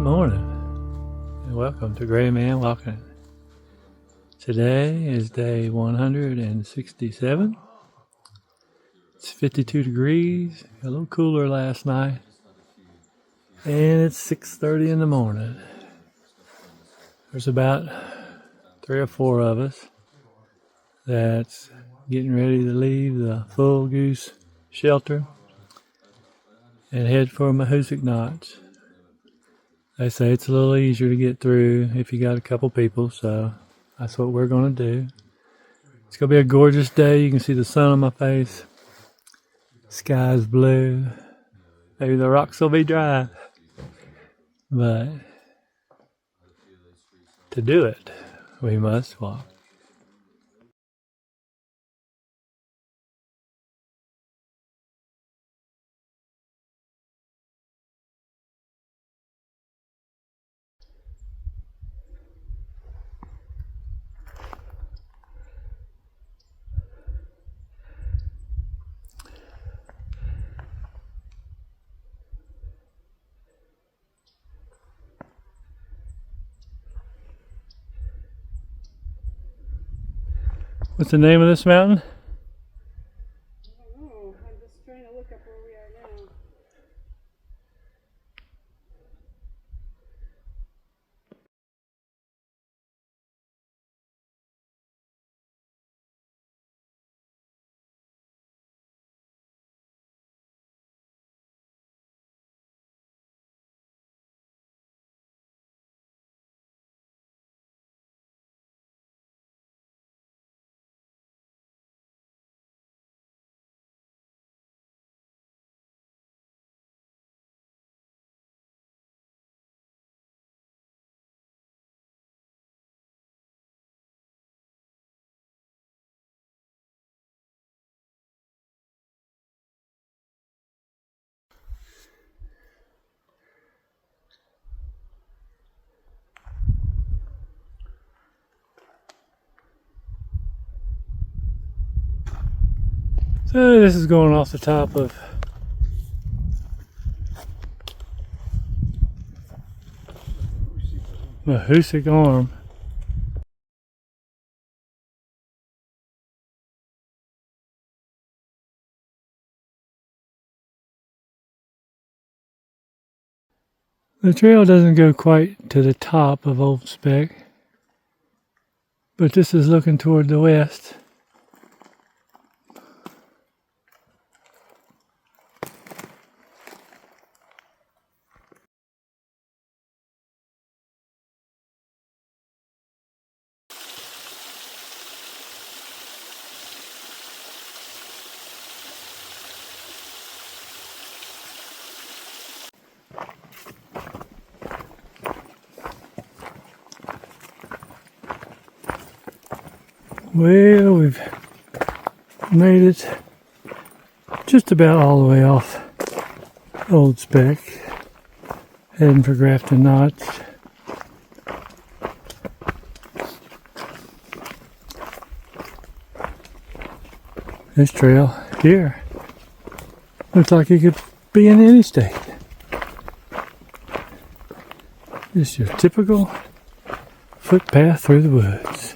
morning, and welcome to Gray Man Walking. Today is day 167. It's 52 degrees, a little cooler last night, and it's 6:30 in the morning. There's about 3 or 4 of us that's getting ready to leave the full Goose shelter and head for Mahoosuc Notch. They say it's a little easier to get through if you got a couple people, so that's what we're going to do. It's going to be a gorgeous day. You can see the sun on my face. Sky's blue. Maybe the rocks will be dry. But to do it, we must walk. What's the name of this mountain? I don't know. I'm just trying to look up where we are now. So this is going off the top of Mahoosuc Arm. The trail doesn't go quite to the top of Old Spec, but this is looking toward the west. Well, we've made it just about all the way off Old Spec, heading for Grafton Notch. This trail here looks like it could be in any state. Just your typical footpath through the woods.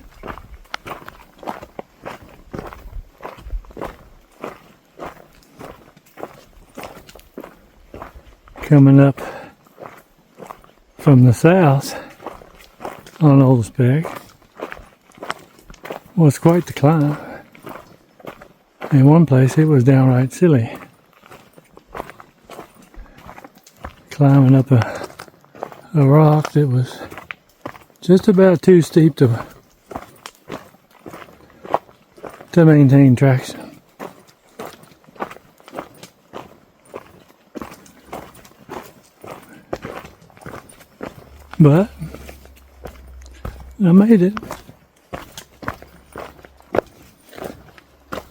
Coming up from the south on Old Spec was quite the climb. In one place it was downright silly. Climbing up a rock that was just about too steep to maintain traction. But I made it.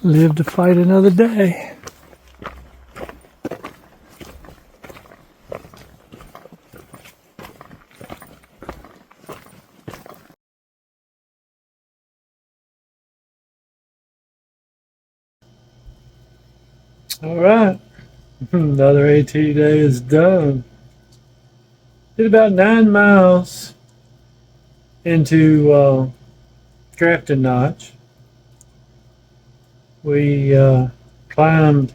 Live to fight another day. All right, another AT day is done. Did about 9 miles into Grafton Notch. We climbed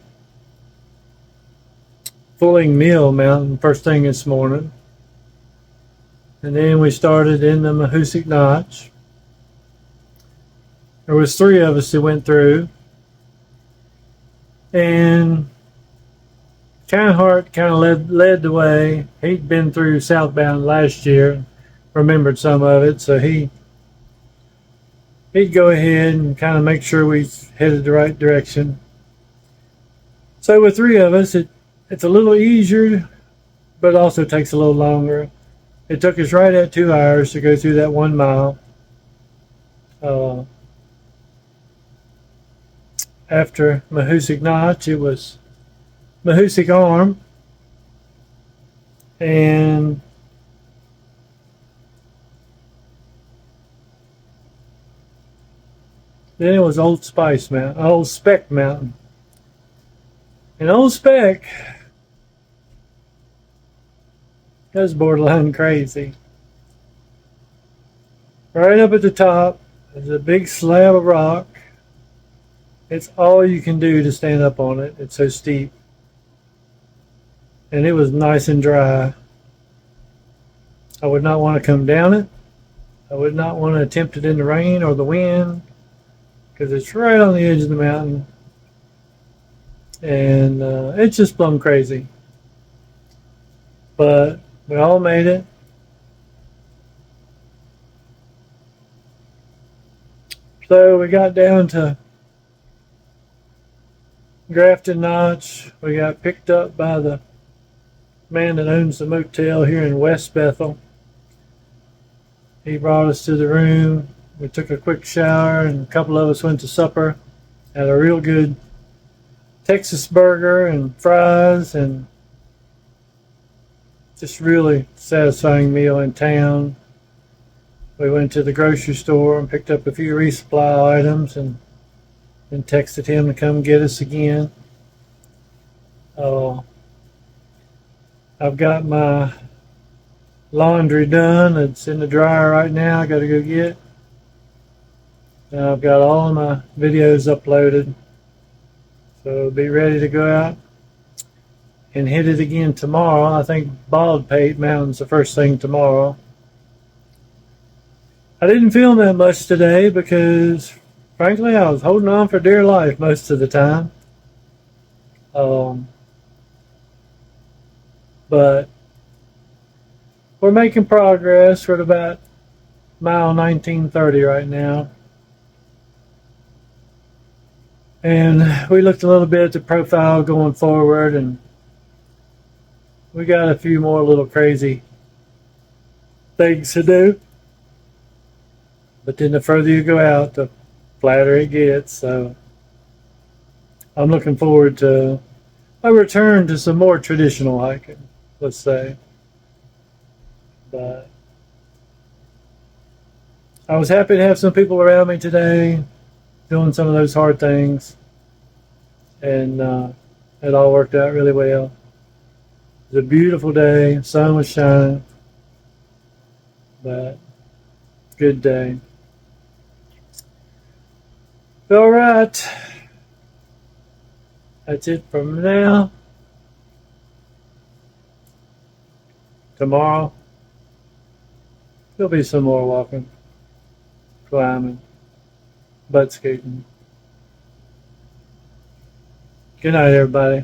Fulling Mill Mountain first thing this morning. And then we started in the Mahoosuc Notch. There was 3 of us that went through. And Kinehart kind of led the way. He'd been through southbound last year, remembered some of it, so he'd go ahead and kind of make sure we headed the right direction. So with 3 of us, it's a little easier, but also takes a little longer. It took us right at 2 hours to go through that 1 mile. After Mahoosuc Notch, it was Mahoosuc Arm, and then it was Old Spec Mountain. And Old Spec, that was borderline crazy. Right up at the top, there's a big slab of rock. It's all you can do to stand up on it. It's so steep. And it was nice and dry. I would not want to come down it. I would not want to attempt it in the rain or the wind, because it's right on the edge of the mountain. And it's just plumb crazy. But we all made it. So we got down to Grafton Notch. We got picked up by the man that owns the motel here in West Bethel. He brought us to the room. We took a quick shower, and a couple of us went to supper. Had a real good Texas burger and fries, and just really satisfying meal in town. We went to the grocery store and picked up a few resupply items, and texted him to come get us again. I've got my laundry done. It's in the dryer right now. I got to go get. And I've got all of my videos uploaded. So be ready to go out and hit it again tomorrow. I think Baldpate Mountain's the first thing tomorrow. I didn't film that much today because, frankly, I was holding on for dear life most of the time. But we're making progress. We're at about mile 1930 right now. And we looked a little bit at the profile going forward, and we got a few more little crazy things to do. But then the further you go out, the flatter it gets. So I'm looking forward to a return to some more traditional hiking, let's say. But I was happy to have some people around me today doing some of those hard things, and it all worked out really well. It was a beautiful day, sun was shining, but good day. All right, that's it from now. Tomorrow, there'll be some more walking, climbing, butt skating. Good night, everybody.